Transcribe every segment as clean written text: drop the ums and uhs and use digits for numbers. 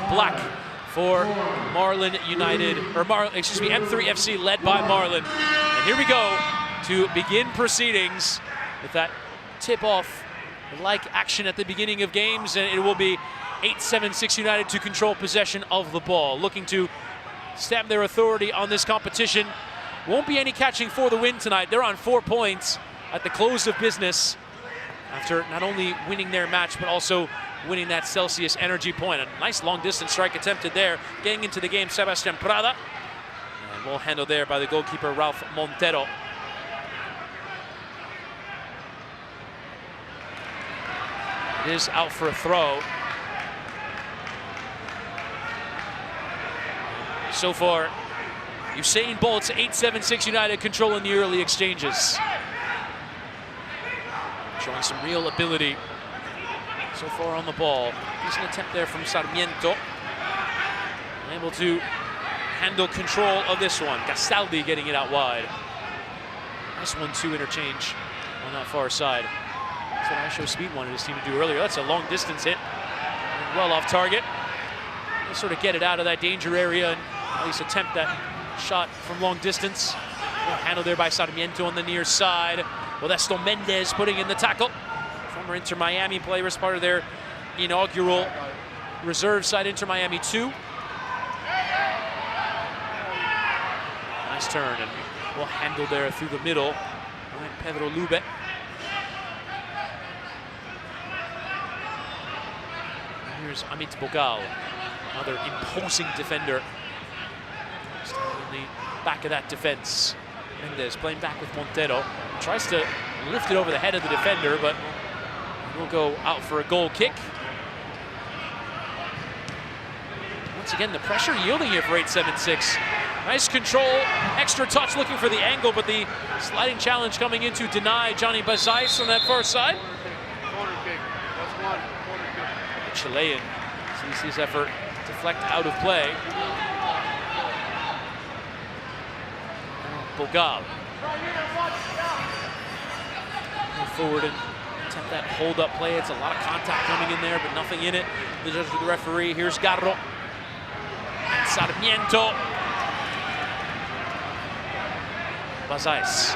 and black for Marlin United, or M3 FC led by Marlin. And here we go to begin proceedings with that tip-off like action at the beginning of games, and it will be 8-7-6 United to control possession of the ball, looking to stamp their authority on this competition. Won't be any catching for the win tonight. They're on 4 points at the close of business after not only winning their match but also winning that Celsius energy point. A nice long distance strike attempted there. Getting into the game, Sebastian Prada. And well handled there by the goalkeeper, Ralph Montero. It is out for a throw. So far, Usain Bolt's 8-7-6 United controlling the early exchanges. Showing some real ability so far on the ball. Decent attempt there from Sarmiento. Able to handle control of this one. Gastaldi getting it out wide. Nice 1-2 interchange on that far side. That's what Aisho Speed wanted his team to do earlier. That's a long distance hit. Well off target. They'll sort of get it out of that danger area and at least attempt that shot from long distance. Well handled there by Sarmiento on the near side. Modesto Mendez putting in the tackle. Former Inter Miami player as part of their inaugural reserve side, Inter Miami 2. Nice turn and well handled there through the middle by Pedro Lube. Here's Amit Bogal, another imposing defender. Standing in the back of that defense. Mendez playing back with Montero. Tries to lift it over the head of the defender, but will go out for a goal kick. Once again, the pressure yielding here for 8-7-6. Nice control, extra touch looking for the angle, but the sliding challenge coming in to deny Johnny Bazais on that far side. Corner kick. That's one. Corner kick. The Chilean sees his effort deflect out of play. Bogal. Move forward and attempt that hold-up play. It's a lot of contact coming in there, but nothing in it. The judge with the referee. Here's Garro. And Sarmiento. Bazais.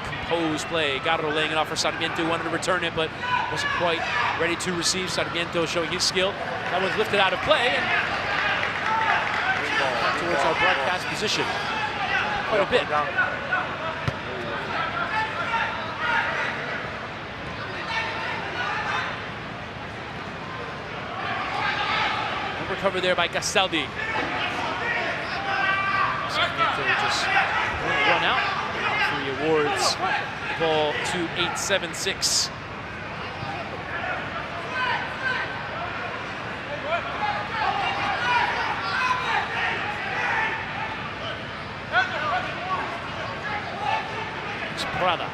Composed play. Garro laying it off for Sarmiento. Wanted to return it, but wasn't quite ready to receive. Sarmiento showing his skill. That one's lifted out of play. And towards our broadcast position. Quite a bit. Recovered there by Gastaldi. Sarmiento just run out. 3 awards. The ball to 8-7-6. Prada.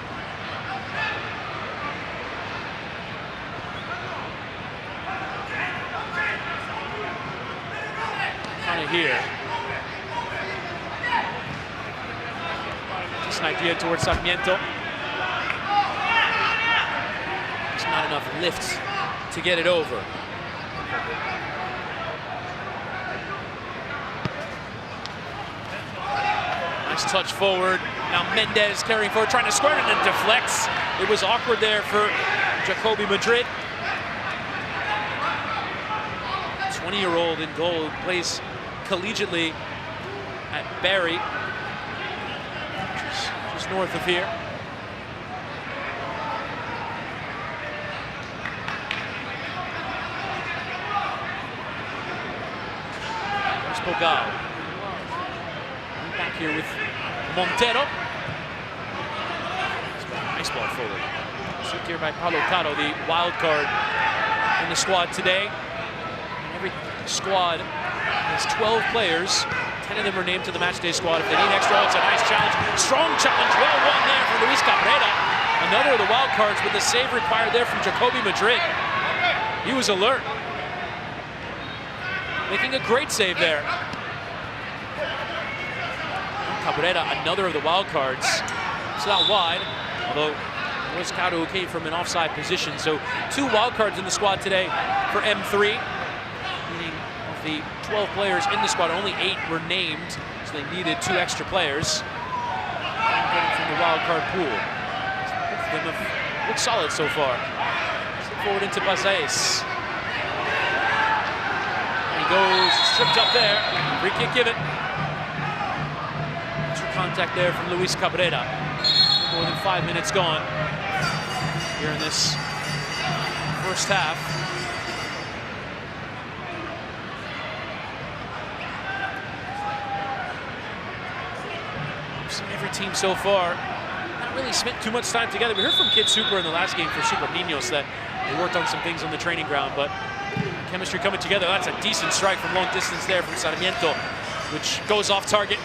Kind of here. Just an idea towards Sarmiento. Just not enough lift to get it over. Nice touch forward. Now Mendez carrying forward, trying to square it, and then deflects. It was awkward there for Jacoby Madrid. 20-year-old in goal, who plays collegiately at Barry, just north of here. There's Bogal. Back here with Montero. Nice ball forward. Shoot here by Paulo Caro, the wild card in the squad today. And every squad has 12 players. 10 of them are named to the matchday squad if they need extra. It's a nice challenge. Strong challenge. Well won there from Luis Cabrera. Another of the wild cards with the save required there from Jacoby Madrid. He was alert. Making a great save there. Cabrera, another of the wild cards. It's not wide, although It was Caro who came from an offside position. So 2 wild cards in the squad today for M3. Meaning of the 12 players in the squad, only 8 were named. So they needed 2 extra players. Getting from the wild card pool. Both of them have looked solid so far. Step forward into Bazaes. And he goes, stripped up there. Free kick given. Extra contact there from Luis Cabrera. More than 5 minutes gone here in this first half. We've seen every team so far not really spent too much time together. We heard from Kid Super in the last game for Super Niños that they worked on some things on the training ground, but chemistry coming together. That's a decent strike from long distance there from Sarmiento, which goes off target.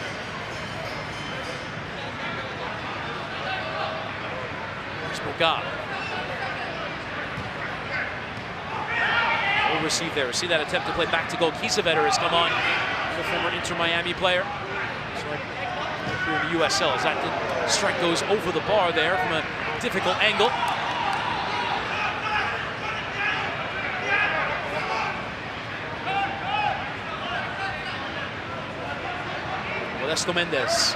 Bogal. Well received there. See that attempt to play back to goal. Kiesewetter has come on, the former Inter Miami player. So here in the USL, as that strike goes over the bar there from a difficult angle. Modesto Mendez.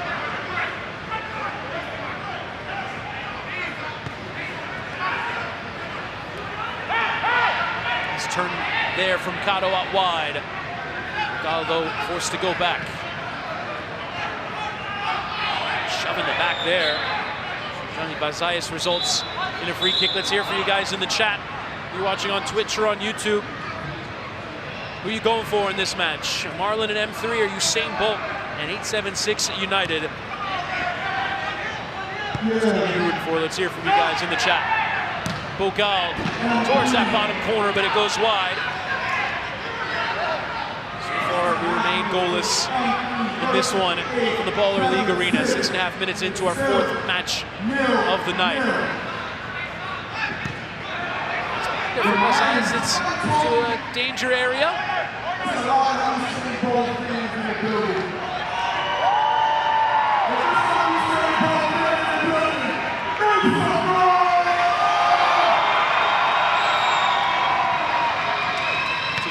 Turn there from Cado out wide. Galdo forced to go back. Shoving it back there. Johnny Bazaes results in a free kick. Let's hear from you guys in the chat. You're watching on Twitch or on YouTube. Who are you going for in this match? Marlon and M3 or Usain Bolt and 876 United? Who's you rooting for? Let's hear from you guys in the chat. Bogal towards that bottom corner, but it goes wide. So far, we remain goalless in this one from the Baller League arena. 6.5 minutes into our 4th match of the night. It's to a danger area.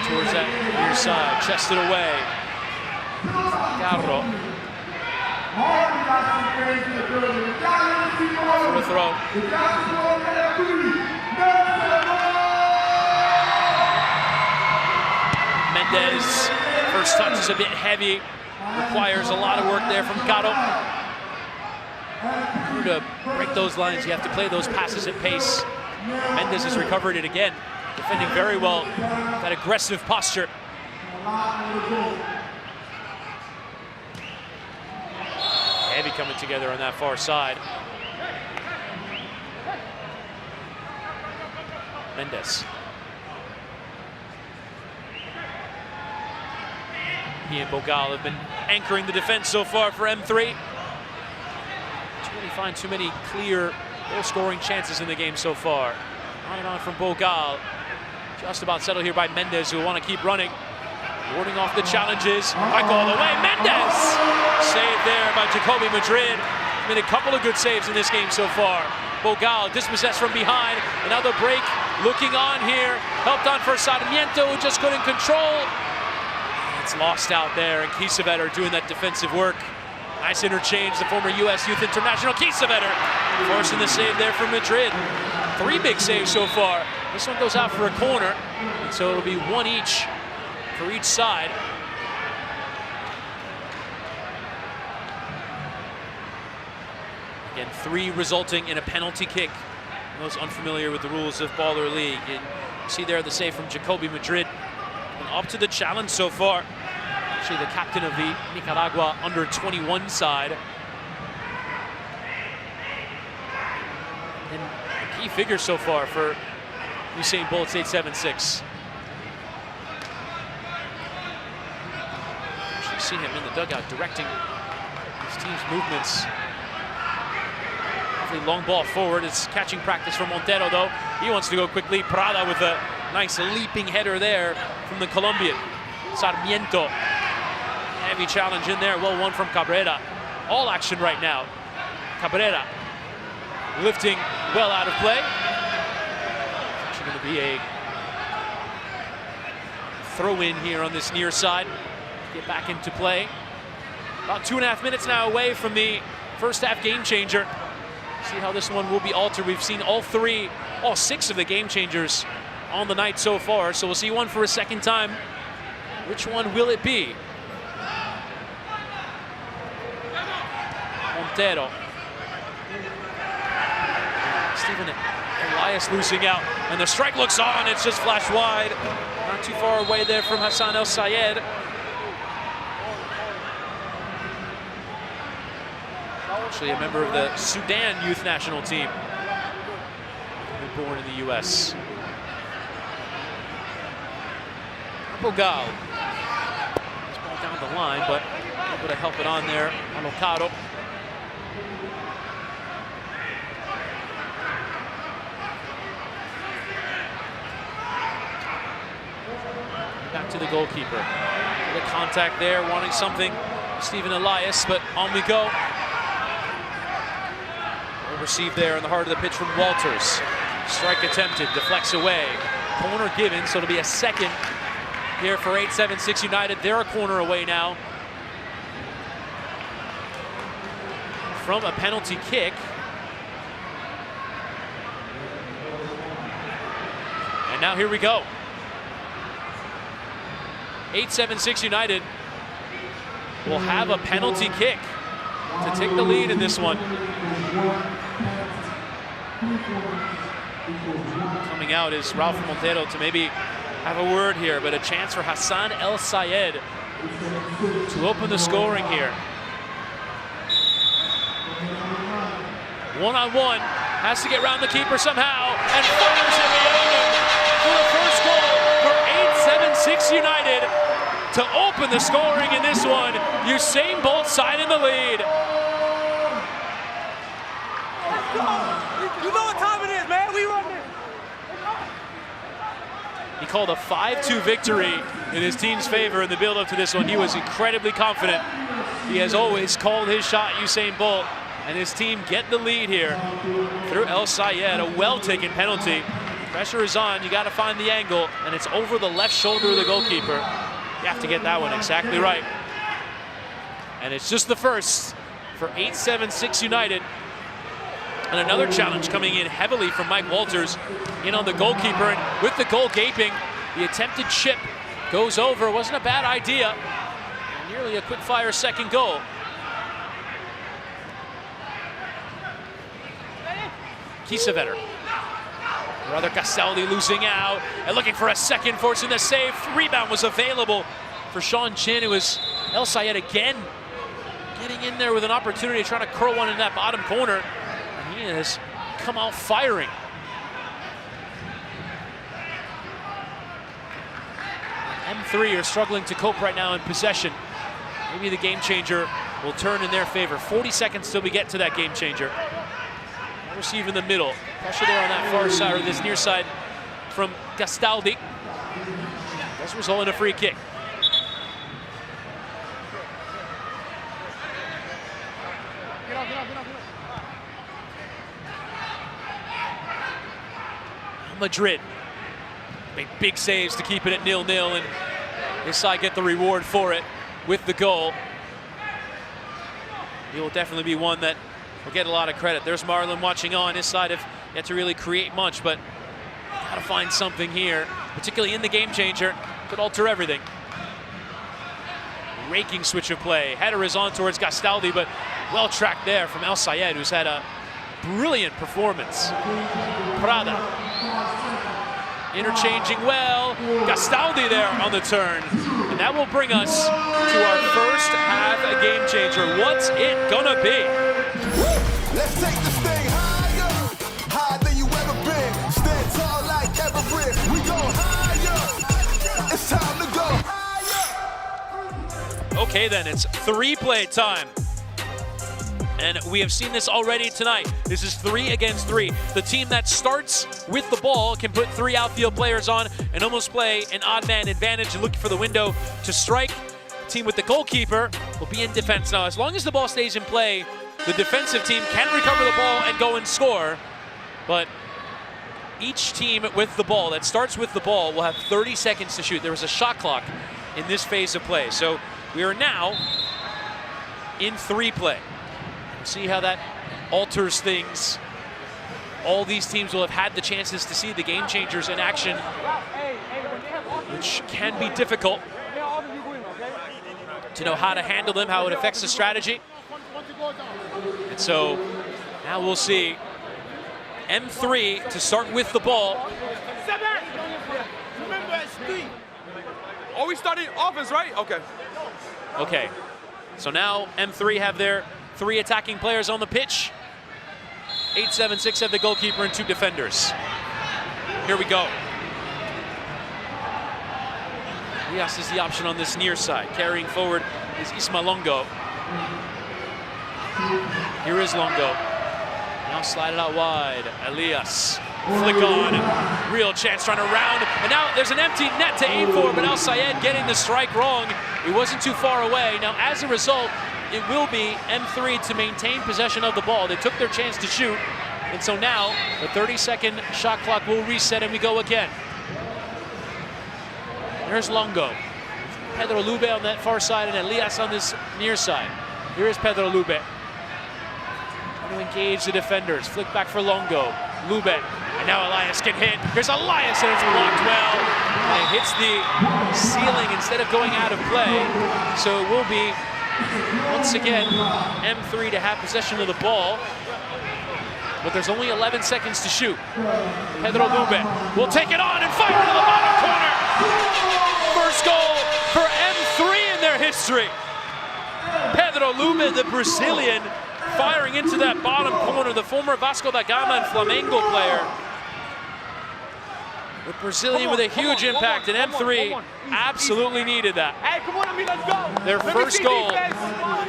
Towards that near side, chested away. Garro. For a throw. Mendez, first touch is a bit heavy. Requires a lot of work there from Caro. In order to break those lines, you have to play those passes at pace. Mendez has recovered it again. Defending very well, that aggressive posture. Heavy coming together on that far side. Mendez. He and Bogal have been anchoring the defense so far for M3. Didn't really find too many clear goal-scoring chances in the game so far. On and on from Bogal. Just about settled here by Mendez, who will want to keep running. Warding off the challenges. Back all the way. Mendez! Saved there by Jacoby Madrid. Made a couple of good saves in this game so far. Bogal dispossessed from behind. Another break. Looking on here. Helped on for Sarmiento, who just couldn't control. It's lost out there, and Kiesewetter doing that defensive work. Nice interchange, the former U.S. Youth International. Kiesewetter forcing the save there from Madrid. 3 big saves so far. This one goes out for a corner, and so it'll be 1 each for each side. Again, 3 resulting in a penalty kick. For those unfamiliar with the rules of Baller League, and you see there the save from Jacoby Madrid. And up to the challenge so far. Actually, the captain of the Nicaragua under-21 side. And a key figure so far for Usain Bolt's 876. Actually see him in the dugout directing his team's movements. Hopefully long ball forward. It's catching practice from Montero, though. He wants to go quickly. Prada with a nice leaping header there from the Colombian. Sarmiento. Heavy challenge in there. Well won from Cabrera. All action right now. Cabrera. lifting well out of play. It's going to be a throw in here on this near side. Get back into play. About 2.5 minutes now away from the first half game changer. See how this one will be altered. We've seen all 6 of the game changers on the night so far, so we'll see one for a second time. Which one will it be? Montero. Stephen Elias losing out, and the strike looks on. It's just flashed wide. Not too far away there from Hassan El Sayed. Actually a member of the Sudan youth national team. Born in the U.S. Bogal. It's ball down the line, but able to help it on there. Alocado. Back to the goalkeeper. The contact there, wanting something. Stephen Elias, but on we go. Well received there in the heart of the pitch from Walters. Strike attempted, deflects away. Corner given, so it'll be a second here for 8-7-6 United. They're a corner away now from a penalty kick. And now here we go. 8-7-6 United will have a penalty kick to take the lead in this one. Coming out is Ralph Montero to maybe have a word here, but a chance for Hassan El Sayed to open the scoring here. One-on-one, has to get around the keeper somehow, and fires it behind for the first goal for 8-7-6 United to open the scoring in this one. Usain Bolt signing the lead. You know what time it is, man. We run this. He called a 5-2 victory in his team's favor in the build-up to this one. He was incredibly confident. He has always called his shot, Usain Bolt, and his team get the lead here through El Sayed. A well-taken penalty. Pressure is on. You got to find the angle, and it's over the left shoulder of the goalkeeper. You have to get that one exactly right. And it's just the first for 8-7-6 United. And another challenge coming in heavily from Mike Walters in on the goalkeeper. And with the goal gaping, the attempted chip goes over. Wasn't a bad idea. And nearly a quick-fire second goal. Kiesewetter. Rather Castaldi losing out and looking for a second, forcing the save. Rebound was available for Sean Chin. It was El Sayed again getting in there with an opportunity, trying to curl one in that bottom corner. And he has come out firing. M3 are struggling to cope right now in possession. Maybe the game changer will turn in their favor. 40 seconds till we get to that game changer. Receive in the middle. Pressure there on that far side, or this near side from Castaldi. Does result in a free kick. Madrid made big saves to keep it at 0-0, and his side get the reward for it with the goal. He will definitely be one that will get a lot of credit. There's Marlon watching on. His side have yet to really create much, but gotta find something here, particularly in the game changer. Could alter everything. Raking switch of play. Header is on towards Castaldi, but well tracked there from El Sayed, who's had a brilliant performance. Prada. Interchanging well. Castaldi there on the turn. And that will bring us to our first half a game changer. What's it gonna be? Let's take this thing higher, higher than you ever been. Stand tall like Everest. We go higher. It's time to go higher. Okay, then it's 3-play time. And we have seen this already tonight. This is 3 against 3. The team that starts with the ball can put 3 outfield players on and almost play an odd man advantage and looking for the window to strike. The team with the goalkeeper will be in defense. Now, as long as the ball stays in play, the defensive team can recover the ball and go and score, but each team with the ball, that starts with the ball, will have 30 seconds to shoot. There was a shot clock in this phase of play. So we are now in 3 play. We'll see how that alters things. All these teams will have had the chances to see the game changers in action, which can be difficult to know how to handle them, how it affects the strategy. And so now we'll see M3 to start with the ball. Oh, we started offense, right? Okay. Okay, so now M3 have their 3 attacking players on the pitch. 8-7-6 have the goalkeeper and 2 defenders. Here we go. Rias is the option on this near side. Carrying forward is Isma Longo. Here is Longo. Now slide it out wide. Elias. Flick on. Real chance trying to round. And now there's an empty net to aim for, but Al Sayed getting the strike wrong. He wasn't too far away. Now, as a result, it will be M3 to maintain possession of the ball. They took their chance to shoot. And so now the 30-second shot clock will reset and we go again. There's Longo. Pedro Lube on that far side and Elias on this near side. Here is Pedro Lube. Trying to engage the defenders. Flick back for Longo. Lube. And now Elias can hit. Here's Elias and it's blocked well. And it hits the ceiling instead of going out of play. So it will be, once again, M3 to have possession of the ball. But there's only 11 seconds to shoot. Pedro Lube will take it on and fire into the bottom corner. First goal for M3 in their history. Pedro Lube, the Brazilian, firing into that bottom corner, the former Vasco da Gama and Flamengo player. The Brazilian with a huge impact, and M3 absolutely needed that. Hey, come on, let's go. Their first goal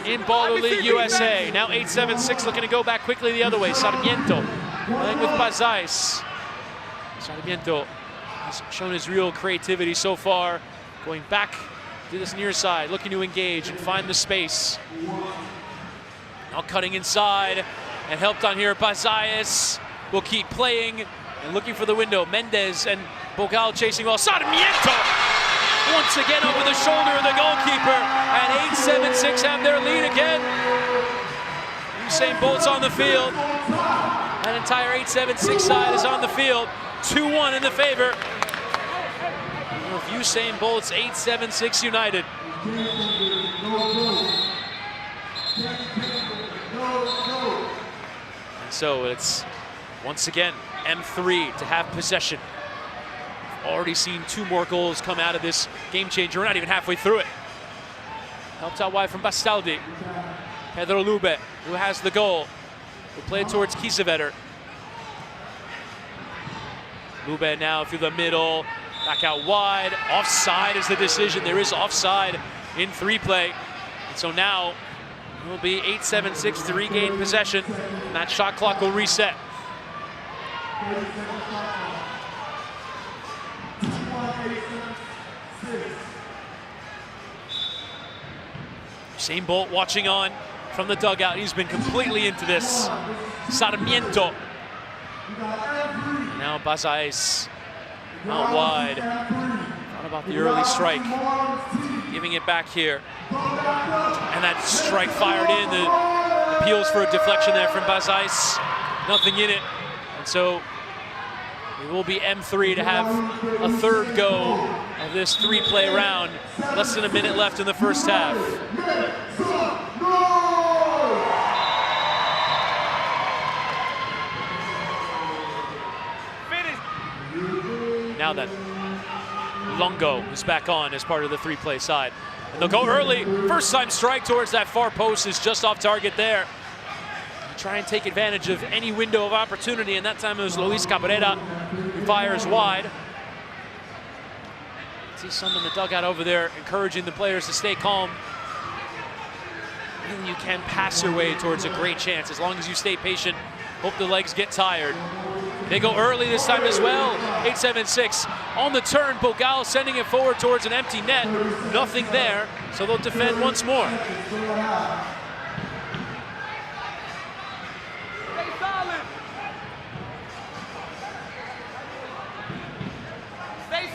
in Baller League USA. Now 8-7-6 looking to go back quickly the other way. Sarmiento playing with Bazais. Sarmiento has shown his real creativity so far. Going back to this near side, looking to engage and find the space. Now cutting inside and helped on here. Bazais will keep playing and looking for the window. Mendez and Bogal chasing well. Sarmiento once again over the shoulder of the goalkeeper. And 8-7-6 have their lead again. Usain Bolt's on the field. That entire 8-7-6 side is on the field. 2-1 in the favor of Usain Bolt's 8-7-6 United. And so it's once again M3 to have possession. We've already seen 2 more goals come out of this game changer. We're not even halfway through it. Helped out wide from Bastaldi. Pedro Lube, who has the goal, will play it towards Kiesewetter. Lube now through the middle, back out wide. Offside is the decision. There is offside in 3 play. And so now it will be 8-7-6 to regain possession. And that shot clock will reset. Usain Bolt watching on from the dugout. He's been completely into this. Sarmiento. Now Bazais out wide. Thought about the early strike. Giving it back here. And that strike fired in. The appeals for a deflection there from Bazais. Nothing in it. And so it will be M3 to have a 3rd go of this 3-play round. Less than a minute left in the first half. Now then, Longo is back on as part of the 3-play side. And they'll go early. First time strike towards that far post is just off target there. Try and take advantage of any window of opportunity, and that time it was Luis Cabrera who fires wide. See some in the dugout over there encouraging the players to stay calm. You can pass your way towards a great chance as long as you stay patient. Hope the legs get tired. They go early this time as well. 8-7-6 on the turn. Bogal sending it forward towards an empty net. Nothing there, so they'll defend once more.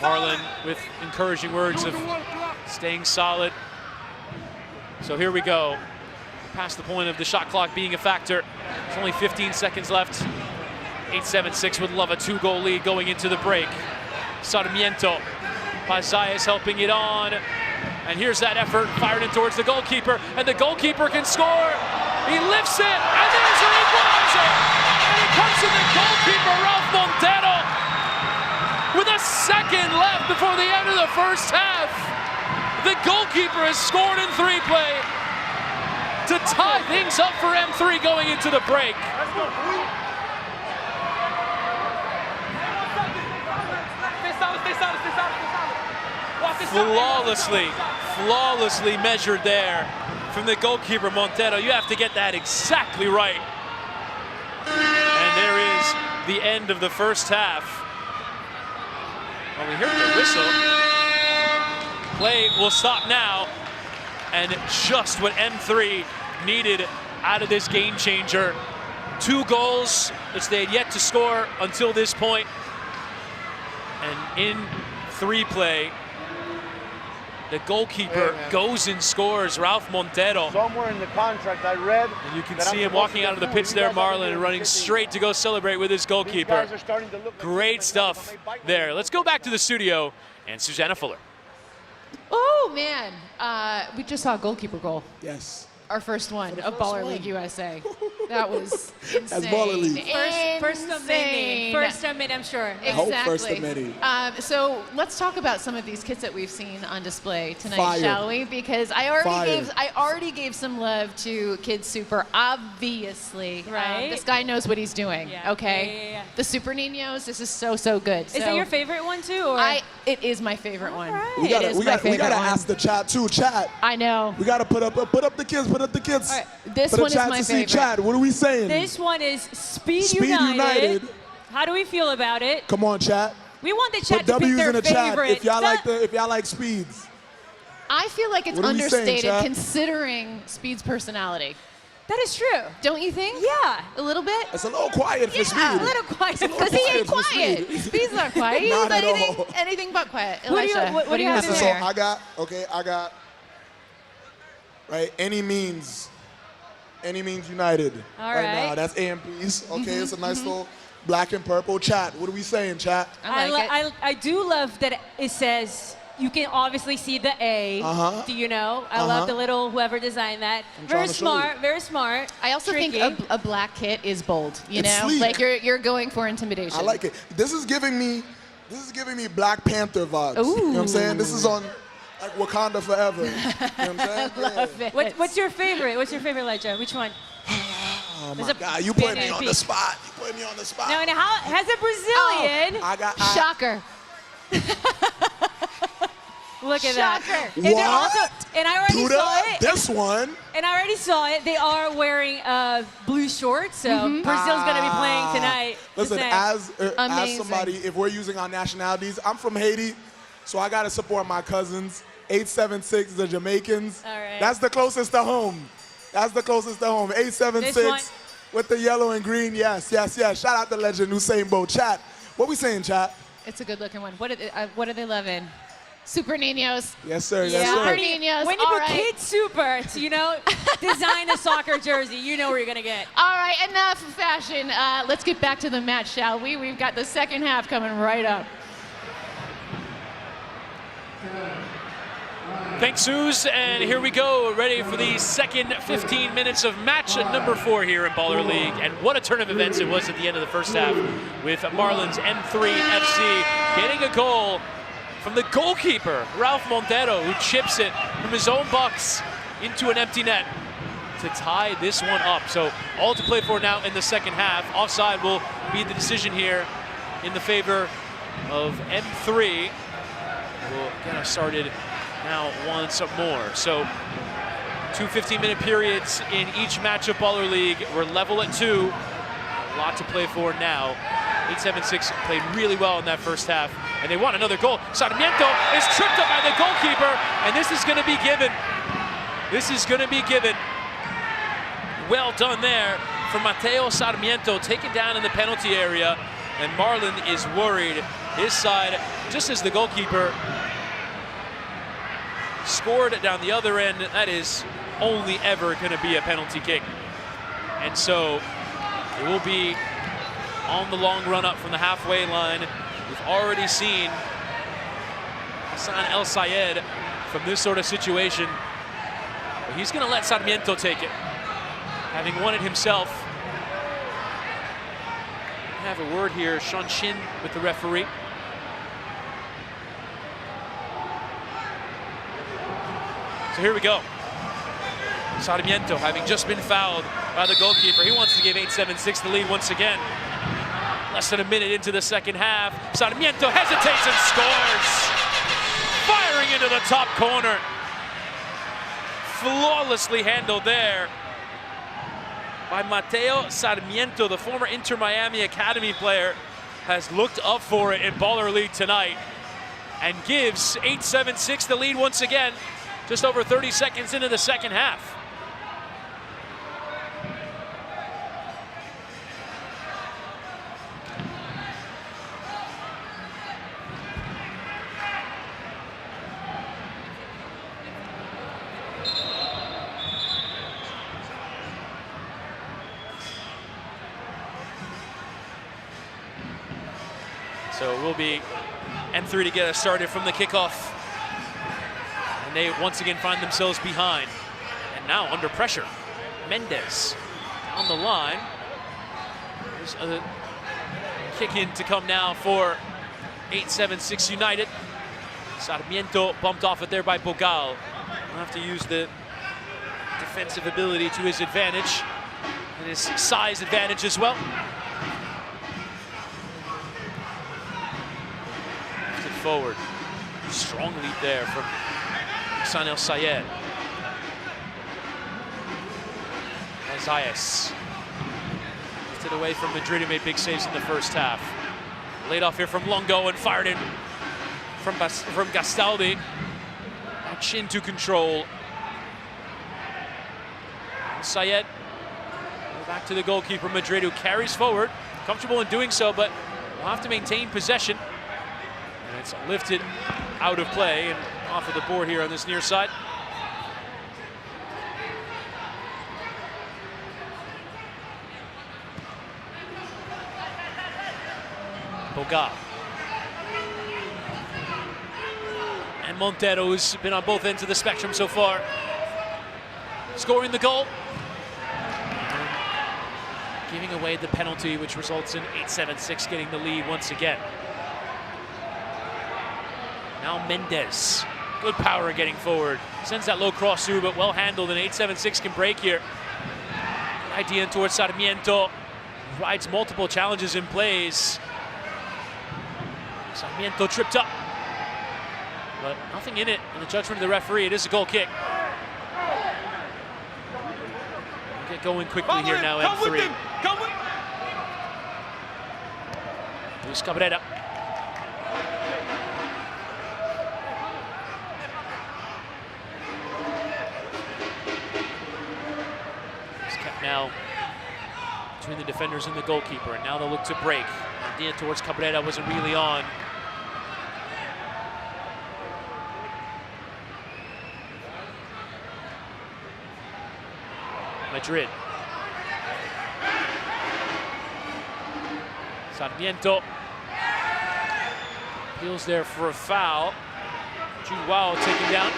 Marlon with encouraging words of staying solid. So here we go. Past the point of the shot clock being a factor. There's only 15 seconds left. 8-7-6 would love a 2-goal lead going into the break. Sarmiento. Pazayas helping it on. And here's that effort fired in towards the goalkeeper. And the goalkeeper can score. He lifts it. And there's an equalizer. And it comes to the goalkeeper, Ralph Montero. With a second left before the end of the first half. The goalkeeper has scored in 3-play to tie things up for M3 going into the break. Flawlessly measured there from the goalkeeper, Montero. You have to get that exactly right. And there is the end of the first half. Well, we heard the whistle. Play will stop now. And just what M3 needed out of this game changer. 2 goals, which they had yet to score until this point. And in 3-play, the goalkeeper goes and scores, Ralph Montero. Somewhere in the contract I read. And you can see him walking out of the pitch there, Marlon, and running straight to go celebrate with his goalkeeper. Great stuff there. Let's go back to the studio and Susanna Fuller. Oh, man. We just saw a goalkeeper goal. Yes. Our first one of Baller League USA. That was insane. That's Baller League. First of many. First of many, I'm sure. Exactly. I hope first of many. So let's talk about some of these kits that we've seen on display tonight, Fire. shall we? Because I already gave some love to Kid Super, obviously. Right. This guy knows what he's doing. Yeah. Okay. Yeah. The Super Niños. This is so good. Is that your favorite one too? Or? It is my favorite one. Right. We gotta one. ask the chat too. Chat. I know. We gotta put up the kids. Put up the kids. All right. This for the one is chat my to see. favorite. Chat. What are we saying? This one is Speed Speed United. How do we feel about it? Come on, chat. We want the chat Put to pick W's their in the favorite. chat if y'all like speeds. I feel like it's What are we saying, understated chat? considering Speed's personality. That is true. Don't you think? Yeah. A little bit? It's a little quiet for speed. A little quiet. Because he ain't quiet. Speed's not quiet. He's Not at all. anything but quiet. What do you- Elisha, what do you have in in So there? I got right, any means united. All right right. now. That's AMPs. Okay, it's a nice little black and purple. Chat. What are we saying, chat? I do love that it says, you can obviously see the A. Uh-huh. Do you know? I love the little whoever designed that. I'm Very trying to show you. smart, very smart. I also Tricky. think a black kit is bold. You It's know, sleek. like you're going for intimidation. I like it. This is giving me Black Panther vibes. You know what I'm saying? This is on like Wakanda forever. You know what I'm saying? Love it. What's your favorite? What's your favorite, Elijah? Which one? Oh There's my a God, you put me banana on the peak. spot. You put me on the spot. Now, and how has a Brazilian? Shocker. Look at Shocker. that. And they're also, and I already Duda, saw it. this one. And I already saw it. They are wearing blue shorts, so Brazil's going to be playing tonight. Listen, Just saying. as Amazing. somebody, if we're using our nationalities, I'm from Haiti, so I gotta support my cousins. 876, the Jamaicans. All right. That's the closest to home. That's the closest to home. 876 This one. with the yellow and green. Yes. Shout out to legend Usain Bolt. Chat. What we saying, chat? It's a good looking one. What are they loving? Super Niños. Yes, sir. Yeah. Yes, Super sir. Niños. When you All put right. Kid Super to, design a soccer jersey, you know where you're going to get. All right, enough fashion. Let's get back to the match, shall we? We've got the second half coming right up. Thanks, Suze, and here we go, ready for the second 15 minutes of match at number 4 here in Baller League. And what a turn of events it was at the end of the first half with Marlins M3 FC getting a goal from the goalkeeper, Ralph Montero, who chips it from his own box into an empty net to tie this one up. So all to play for now in the second half. Offside will be the decision here in the favor of M3. We'll get us started now once more. So 2 15-minute periods in each match of Baller League. We're level at 2. A lot to play for now. 876 played really well in that first half, and they want another goal. Sarmiento is tripped up by the goalkeeper, and this is going to be given. This is going to be given. Well done there for Mateo Sarmiento, taken down in the penalty area, and Marlon is worried his side, just as the goalkeeper scored down the other end. That is only ever going to be a penalty kick. And so it will be on the long run up from the halfway line. We've already seen Hassan El Sayed from this sort of situation. But he's going to let Sarmiento take it, having won it himself. I have a word here, Sean Shin with the referee. So here we go. Sarmiento having just been fouled by the goalkeeper. He wants to give 8-7-6 the lead once again. Less than a minute into the second half. Sarmiento hesitates and scores. Firing into the top corner. Flawlessly handled there by Mateo Sarmiento, the former Inter Miami Academy player, has looked up for it in Baller League tonight and gives 8-7-6 the lead once again, just over 30 seconds into the second half. So it will be M3 to get us started from the kickoff. And they once again find themselves behind. And now under pressure. Mendez on the line. There's a kick in to come now for 8-7-6 United. Sarmiento bumped off it there by Bogal. He'll have to use the defensive ability to his advantage and his size advantage as well. Forward. Strong lead there from Hassan El Sayed. Zayas lifted away from Madrid, who made big saves in the first half. Laid off here from Longo and fired in from Gastaldi. Back into control. Sayed back to the goalkeeper Madrid, who carries forward. Comfortable in doing so, but will have to maintain possession. And it's lifted out of play and off of the board here on this near side. Boga. And Montero, who's been on both ends of the spectrum so far, scoring the goal. And giving away the penalty, which results in 8-7-6 getting the lead once again. Now Mendez, good power getting forward. Sends that low cross through, but well handled, and 8-7-6 can break here. Good idea in towards Sarmiento. Rides multiple challenges in plays. Sarmiento tripped up, but nothing in it in the judgment of the referee. It is a goal kick. We'll get going quickly here now, M3. Luis Cabrera. Now between the defenders and the goalkeeper, and now they'll look to break. Idea towards Cabrera wasn't really on. Madrid. Sarmiento appeals there for a foul. Juwao taken down.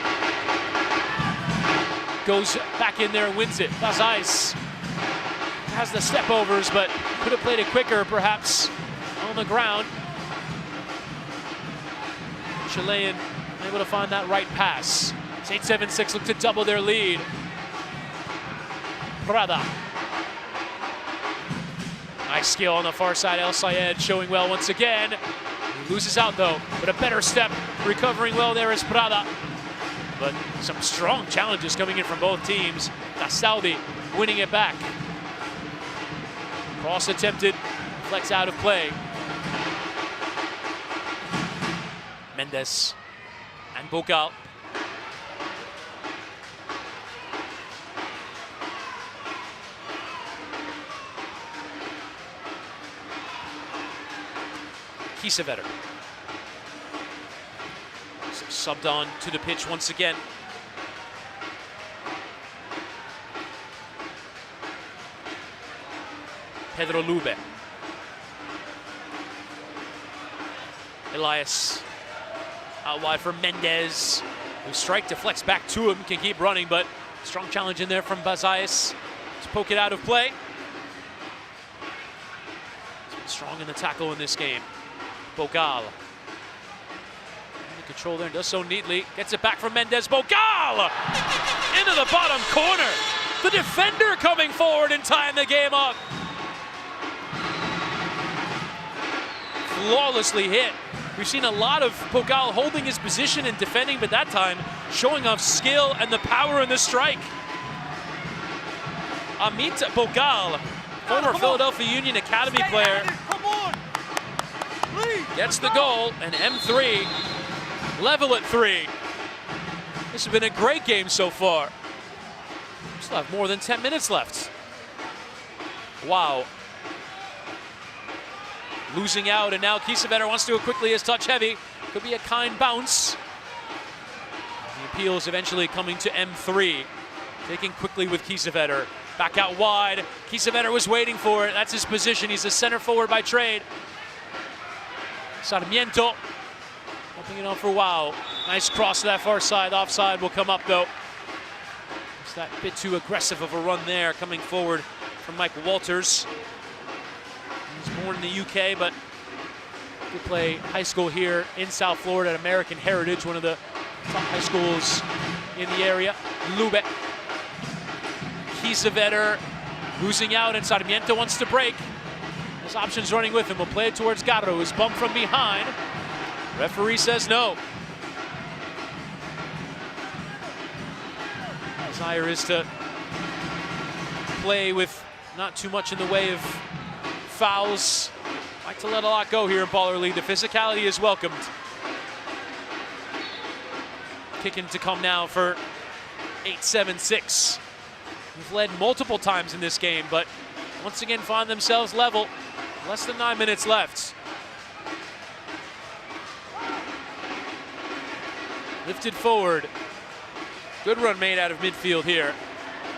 Goes back in there and wins it. Lazais has the step overs, but could have played it quicker, perhaps, on the ground. Chilean able to find that right pass. 8-7-6 look to double their lead. Prada. Nice skill on the far side. El Sayed showing well once again. He loses out though, but a better step. Recovering well there is Prada. But some strong challenges coming in from both teams. Gastaldi winning it back. Cross attempted, flex out of play. Mendez and Bogal. Kiesewetter Subbed on to the pitch once again. Pedro Lube. Elias out wide for Mendez, who strike deflects back to him, can keep running, but strong challenge in there from Bazais to poke it out of play. He's been strong in the tackle in this game. Bogal. In control there, does so neatly. Gets it back from Mendez. Bogal! Into the bottom corner. The defender coming forward and tying the game up. Flawlessly hit. We've seen a lot of Bogal holding his position and defending, but that time showing off skill and the power in the strike. Amit Bogal, former Philadelphia Union Academy player, gets the goal, and M3 level at 3. This has been a great game so far. Still have more than 10 minutes left. Wow. Losing out, and now Kiesewetter wants to go quickly as touch heavy. Could be a kind bounce. The appeal is eventually coming to M3. Taking quickly with Kiesewetter. Back out wide. Kiesewetter was waiting for it. That's his position. He's a center forward by trade. Sarmiento helping it on for Wow. Nice cross to that far side. Offside will come up though. It's that bit too aggressive of a run there coming forward from Mike Walters. He's born in the UK, but did play high school here in South Florida at American Heritage, one of the top high schools in the area. Lube. Kiesewetter losing out, and Sarmiento wants to break. His options running with him. Will play it towards Garro, who's bumped from behind. Referee says no. Desire is to play with not too much in the way of fouls. Like to let a lot go here in Baller League. The physicality is welcomed. Kicking to come now for 8-7-6. We've led multiple times in this game, but once again find themselves level. Less than 9 minutes left. Lifted forward. Good run made out of midfield here.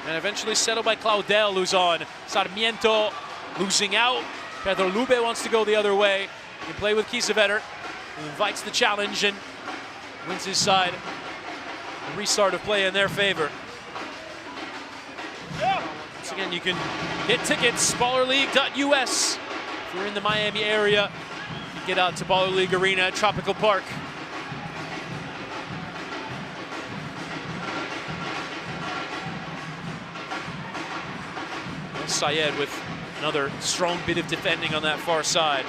And eventually settled by Claudel, who's on. Sarmiento losing out. Pedro Lube wants to go the other way. He can play with Kiesewetter, who invites the challenge and wins his side. A restart of play in their favor. Once again, you can get tickets, ballerleague.us. If you're in the Miami area, you can get out to Baller League Arena at Tropical Park. Syed with another strong bit of defending on that far side.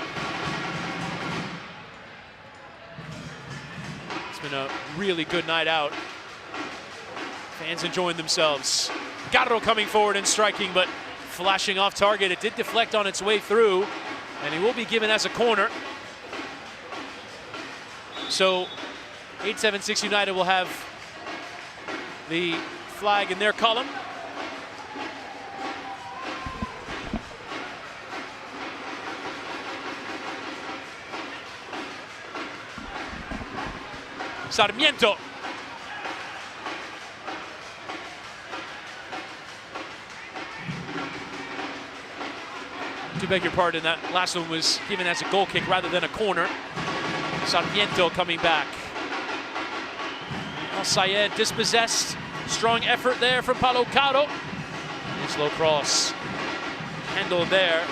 It's been a really good night out. Fans enjoying themselves. Garro coming forward and striking, but flashing off target. It did deflect on its way through, and he will be given as a corner. So 8-7-6 United will have the flag in their column. Sarmiento. To beg your pardon, that last one was given as a goal kick rather than a corner. Sarmiento coming back. Al Sayed dispossessed. Strong effort there from Paulo Caro. Slow cross. Handled there.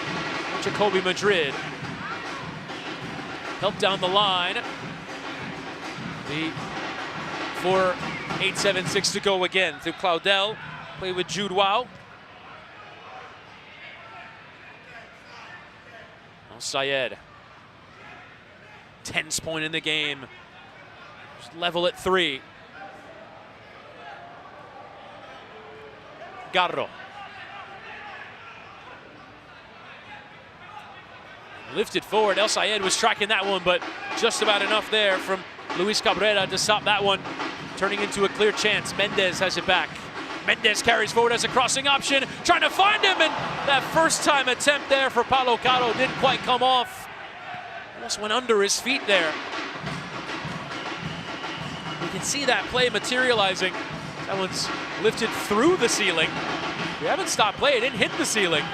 Jacoby Madrid. Help down the line. The 8-7-6 to go again through Claudel. Play with Jude Wow. Al Sayed. Tense point in the game. Just level at 3. Garro. Lifted forward. El Sayed was tracking that one, but just about enough there from Luis Cabrera to stop that one, turning into a clear chance. Mendez has it back. Mendez carries forward as a crossing option, trying to find him, and that first time attempt there for Paulo Caro didn't quite come off. Almost went under his feet there. can see that play materializing. That one's lifted through the ceiling. We haven't stopped play. It didn't hit the ceiling.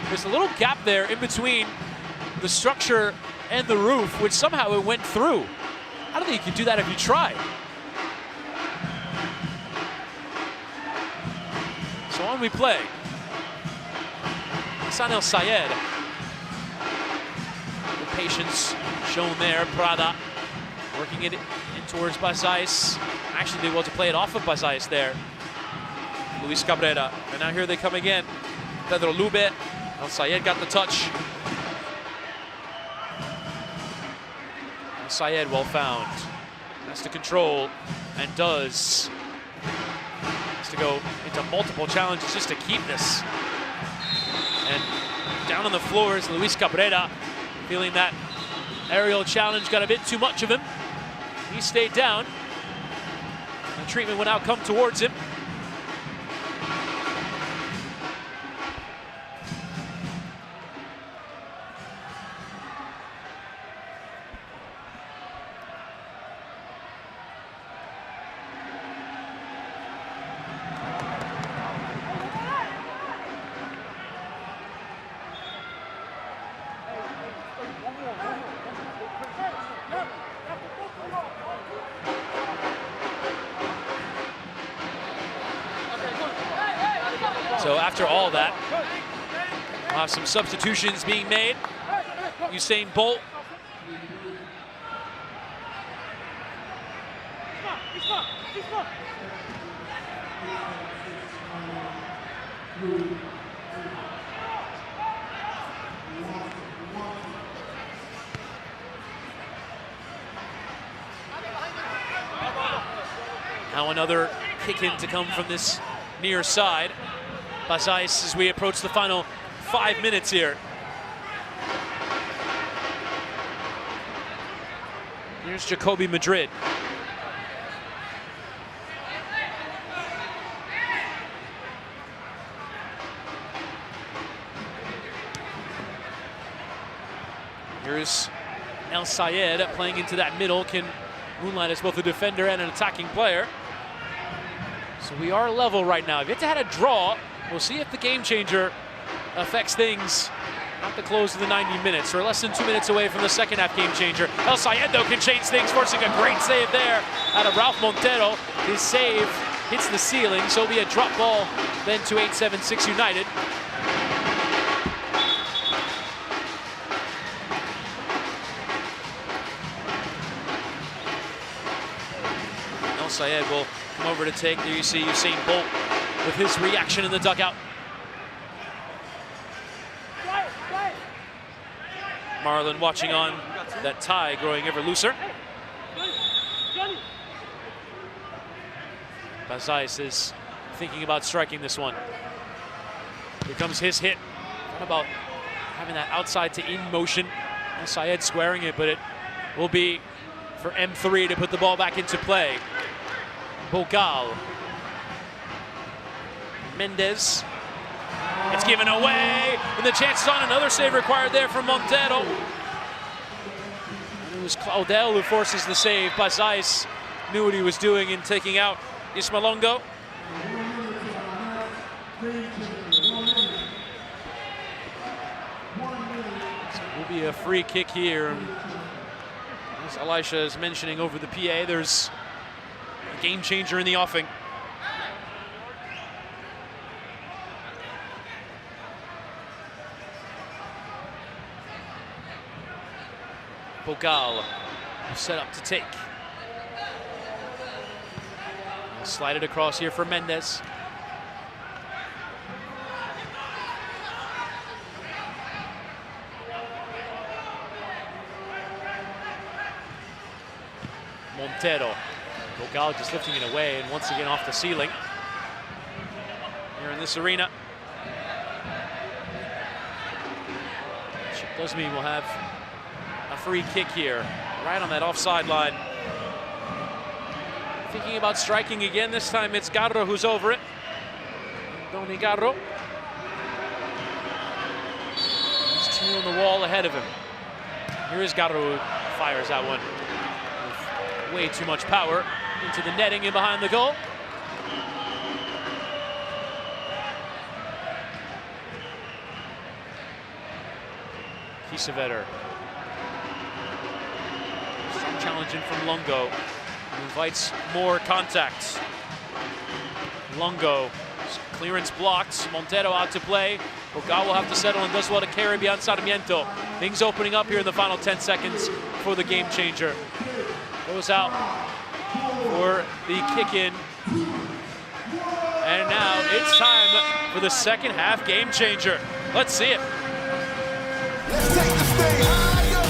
There's a little gap there in between the structure and the roof, which somehow it went through. I don't think you can do that if you try. So on we play. Hassan El Sayed. The patience shown there. Prada working it in towards Bazais. Actually did well to play it off of Bazais there. Luis Cabrera. And now here they come again. Pedro Lube. El Sayed got the touch. El Sayed well found. Has to control and does. Has to go into multiple challenges just to keep this. And down on the floor is Luis Cabrera, feeling that aerial challenge got a bit too much of him. He stayed down. The treatment will now come towards him. So after all that, we'll have some substitutions being made. Usain Bolt. Now another kick in to come from this near side. Bazais as we approach the final 5 minutes here. Here's Jacoby Madrid. Here's El Sayed playing into that middle, can moonlight as both a defender and an attacking player. So we are level right now. If it had a draw, we'll see if the game changer affects things at the close of the 90 minutes. We're less than 2 minutes away from the second half game changer. El Sayed, though, can change things, forcing a great save there out of Ralph Montero. His save hits the ceiling, so it'll be a drop ball then to 8-7-6 United. El Sayed will come over to take. There you see Usain Bolt with his reaction in the dugout. Marlon watching on, that tie growing ever looser. Bazais is thinking about striking this one. Here comes his hit. What about having that outside to in motion? Sayed squaring it, but it will be for M3 to put the ball back into play. Bogal. Mendez. It's given away, and the chance is on. Another save required there from Montero. And it was Claudel who forces the save. Bazais knew what he was doing in taking out Ismalongo. So it will be a free kick here. As Elisha is mentioning over the PA, there's a game changer in the offing. Bogal set up to take. Slide it across here for Mendez. Montero. Bogal just lifting it away and once again off the ceiling. Here in this arena. Does mean we'll have a free kick here, right on that offside line. Thinking about striking again. This time it's Garro who's over it. Doni Garro. There's two on the wall ahead of him. Here is Garro who fires that one with way too much power. into the netting and behind the goal. Kiesewetter. Some challenging from Lungo, who invites more contact. Lungo, clearance blocked. Montero out to play. Bogal will have to settle and does well to carry beyond Sarmiento. Things opening up here in the final 10 seconds for the game changer. Goes out for the kick in. And now it's time for the second half game changer. Let's see it. Let's take this thing higher,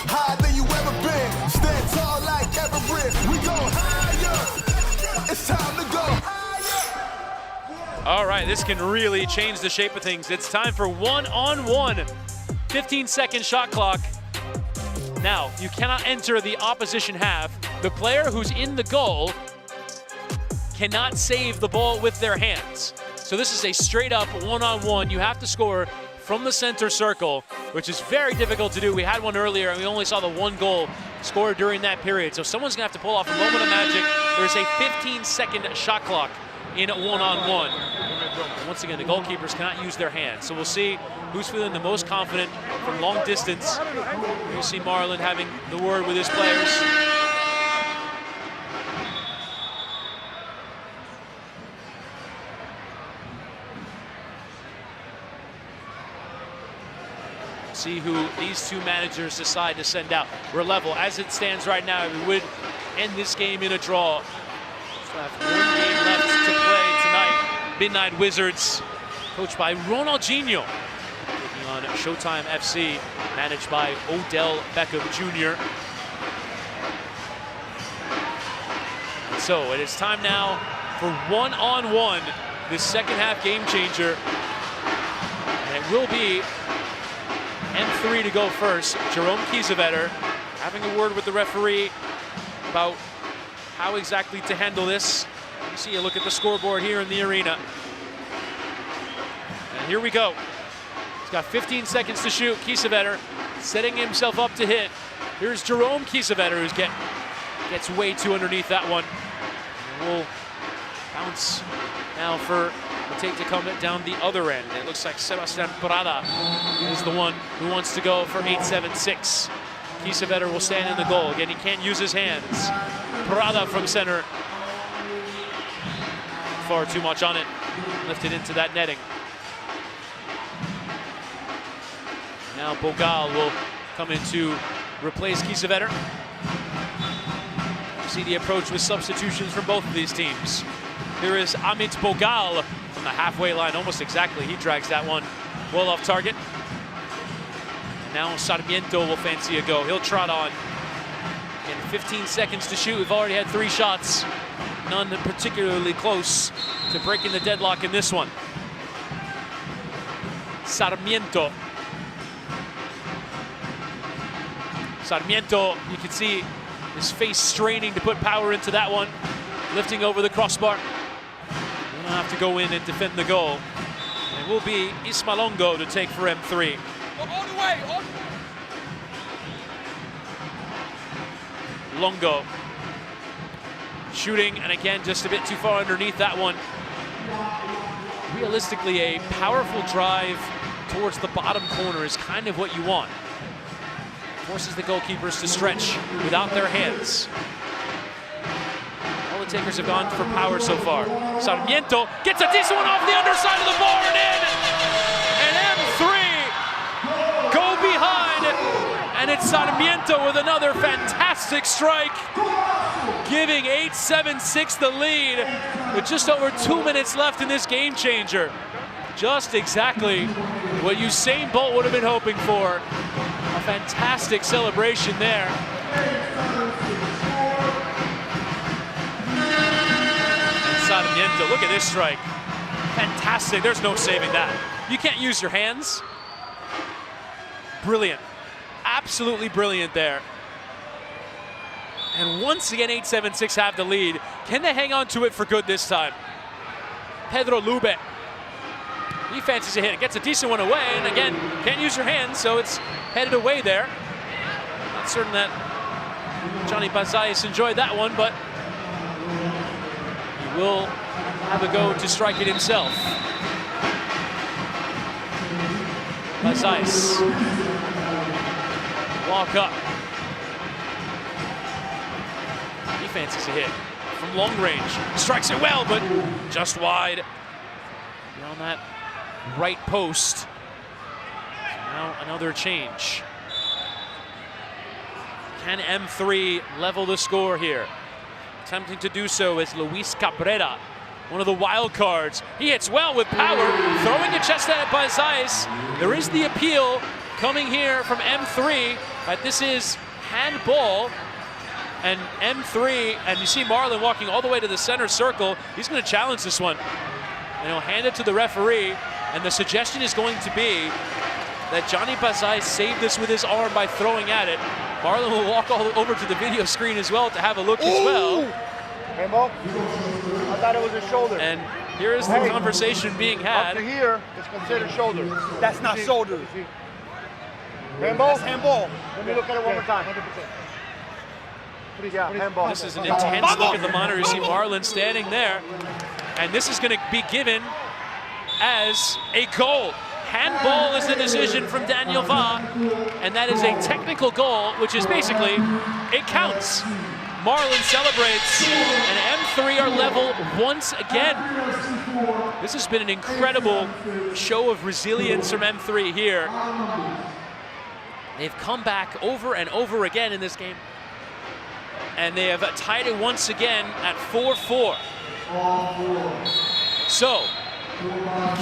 higher than you ever been. Stand tall like Everest. We go higher. It's time to go higher. All right, this can really change the shape of things. It's time for one-on-one. 15-second shot clock. Now, you cannot enter the opposition half. The player who's in the goal cannot save the ball with their hands. So this is a straight-up one-on-one. You have to score from the center circle, which is very difficult to do. We had one earlier, and we only saw the one goal scored during that period. So someone's going to have to pull off a moment of magic. There's a 15-second shot clock in one-on-one. Once again, the goalkeepers cannot use their hands. So we'll see who's feeling the most confident from long distance. You see Marlon having the word with his players. See who these two managers decide to send out. We're level. As it stands right now, we would end this game in a draw. So have one game left to play tonight. Midnight Wizards, coached by Ronaldinho, taking on Showtime FC, managed by Odell Beckham Jr. And so it is time now for one-on-one, this second half game changer. And it will be M3 to go first. Jerome Kiesewetter having a word with the referee about how exactly to handle this. You see a look at the scoreboard here in the arena. And here we go. He's got 15 seconds to shoot. Kiesewetter setting himself up to hit. Here's Jerome Kiesewetter, who gets way too underneath that one. And we'll bounce now for the tape to come down the other end. It looks like Sebastian Prada is the one who wants to go for 8-7-6. Kiesewetter will stand in the goal. Again, he can't use his hands. Prada from center. Far too much on it. Lifted into that netting. Now Bogal will come in to replace Kiesewetter. See the approach with substitutions from both of these teams. Here is Amit Bogal from the halfway line, almost exactly. He drags that one well off target. And now Sarmiento will fancy a go. He'll trot on. Again, 15 seconds to shoot. We've already had 3 shots. None particularly close to breaking the deadlock in this one. Sarmiento. Sarmiento, you can see his face straining to put power into that one. Lifting over the crossbar. We'll have to go in and defend the goal. And it will be Ismalongo to take for M3. All the way. Longo shooting, and again, just a bit too far underneath that one. Realistically, a powerful drive towards the bottom corner is kind of what you want. Forces the goalkeepers to stretch without their hands. All the takers have gone for power so far. Sarmiento gets a decent one off the underside of the bar and in. And M3 go behind, and it's Sarmiento with another fantastic strike, giving 8-7-6 the lead with just over 2 minutes left in this game changer. Just exactly what Usain Bolt would have been hoping for. A fantastic celebration there. And Sarmiento, look at this strike. Fantastic, there's no saving that. You can't use your hands. Brilliant, absolutely brilliant there. And once again, 8-7-6 have the lead. Can they hang on to it for good this time? Pedro Lube. He fancies a hit, gets a decent one away, and again, can't use your hands, so it's headed away there. Not certain that Johnny Bazayas enjoyed that one, but will have a go to strike it himself. Bazais. Walk up. He fancies a hit from long range. Strikes it well, but just wide. Beyond that right post. So now another change. Can M3 level the score here? Attempting to do so is Luis Cabrera, one of the wild cards. He hits well with power, throwing a chest at Bazais. There is the appeal coming here from M3, but this is handball. And M3, and you see Marlon walking all the way to the center circle. He's going to challenge this one. And he'll hand it to the referee. And the suggestion is going to be that Johnny Bazais saved this with his arm by throwing at it. Marlon will walk all over to the video screen as well to have a look as well. Hey, Mo. I thought it was a shoulder. And here is the conversation being had. Up to here, it's considered shoulder. That's not shoulder. Handball? That's handball. Let me look at it one more time. 100%. Yeah, handball. This is an intense look at the monitor. You see Marlon standing there. And this is going to be given as a goal. Handball is the decision from Daniel Va, and that is a technical goal, which is basically, it counts. Marlon celebrates, and M3 are level once again. This has been an incredible show of resilience from M3 here. They've come back over and over again in this game, and they have tied it once again at 4-4. So,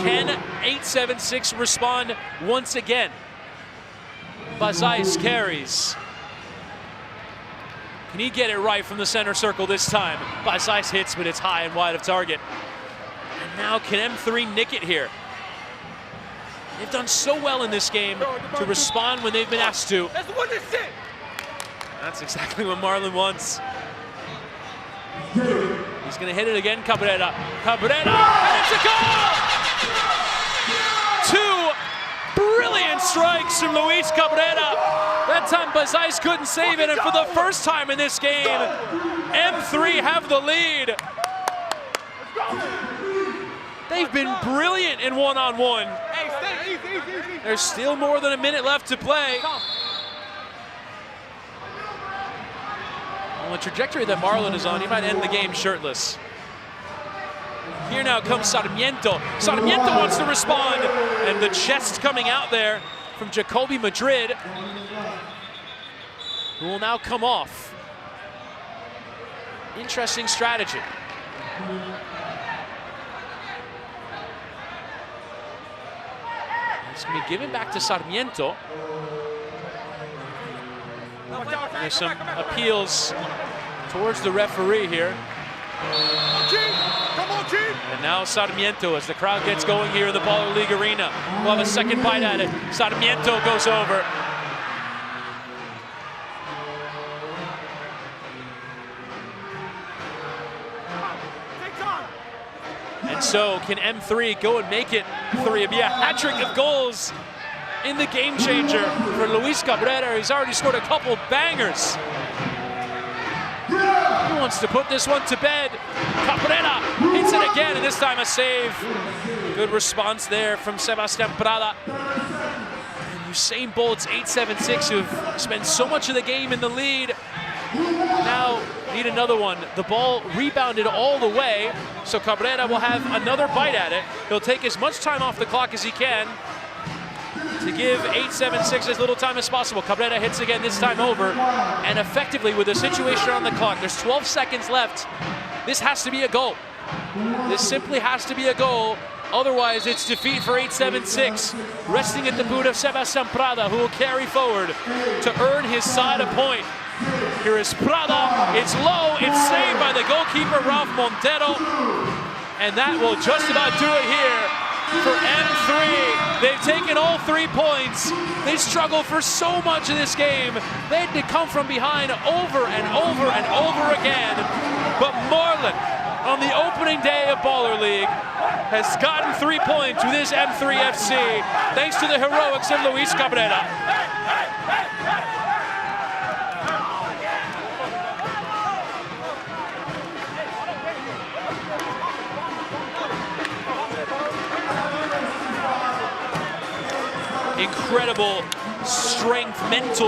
can 876 respond once again? Bazais carries. Can he get it right from the center circle this time? Bazais hits, but it's high and wide of target. And now can M3 nick it here? They've done so well in this game to respond when they've been asked to. That's the one that's it. That's exactly what Marlon wants. He's going to hit it again, Cabrera. Cabrera, and it's a goal! Two brilliant strikes from Luis Cabrera. That time Bazais couldn't save it, and for the first time in this game, M3 have the lead. They've been brilliant in one-on-one. Hey, stay easy. There's still more than a minute left to play. On the trajectory that Marlon is on, he might end the game shirtless. Here now comes Sarmiento. Sarmiento wants to respond, and the chest coming out there from Jacoby Madrid, who will now come off. Interesting strategy. It's going to be given back to Sarmiento. There's some appeals towards the referee here. And now Sarmiento, as the crowd gets going here in the Baller League arena, will have a second bite at it. Sarmiento goes over. And so can M3 go and make it 3? It'd be a hat-trick of goals in the game changer for Luis Cabrera. He's already scored a couple bangers. He wants to put this one to bed. Cabrera hits it again, and this time a save. Good response there from Sebastian Prada. And Usain Bolt's 876, who've spent so much of the game in the lead, now need another one. The ball rebounded all the way, so Cabrera will have another bite at it. He'll take as much time off the clock as he can to give 876 as little time as possible. Cabrera hits again, this time over, and effectively with the situation on the clock, there's 12 seconds left. This has to be a goal. This simply has to be a goal. Otherwise, it's defeat for 876. Resting at the boot of Sebastian Prada, who will carry forward to earn his side a point. Here is Prada. It's low. It's saved by the goalkeeper, Ralph Montero. And that will just about do it here for M3. They've taken all 3 points. They struggled for so much of this game. They had to come from behind over and over and over again. But Marlon, on the opening day of Baller League, has gotten 3 points with his M3 FC, thanks to the heroics of Luis Cabrera. incredible strength, mental